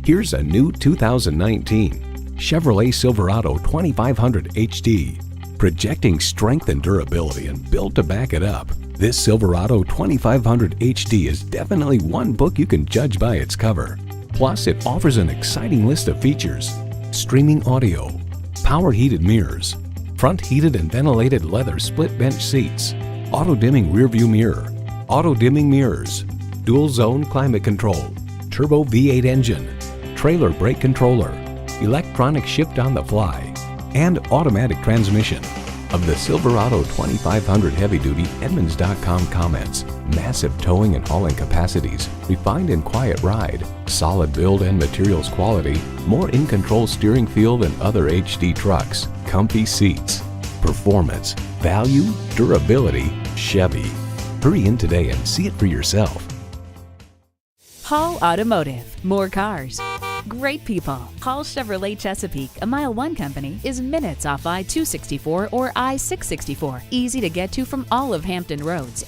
Here's a new 2019 Chevrolet Silverado 2500HD. Projecting strength and durability and built to back it up, this Silverado 2500HD is definitely one book you can judge by its cover. Plus, it offers an exciting list of features: streaming audio, power heated mirrors, front heated and ventilated leather split bench seats, auto dimming rear view mirror, auto dimming mirrors, dual zone climate control, turbo V8 engine, trailer brake controller, electronic shift on the fly, and automatic transmission. Of the Silverado 2500 Heavy Duty, Edmunds.com comments: massive towing and hauling capacities, refined and quiet ride, solid build and materials quality, more in-control steering feel than other HD trucks, comfy seats, performance, value, durability, Chevy. Hurry in today and see it for yourself. Hall Automotive. More cars, great people. Hall Chevrolet Chesapeake, a MileOne company, is minutes off I-264 or I-664. Easy to get to from all of Hampton roads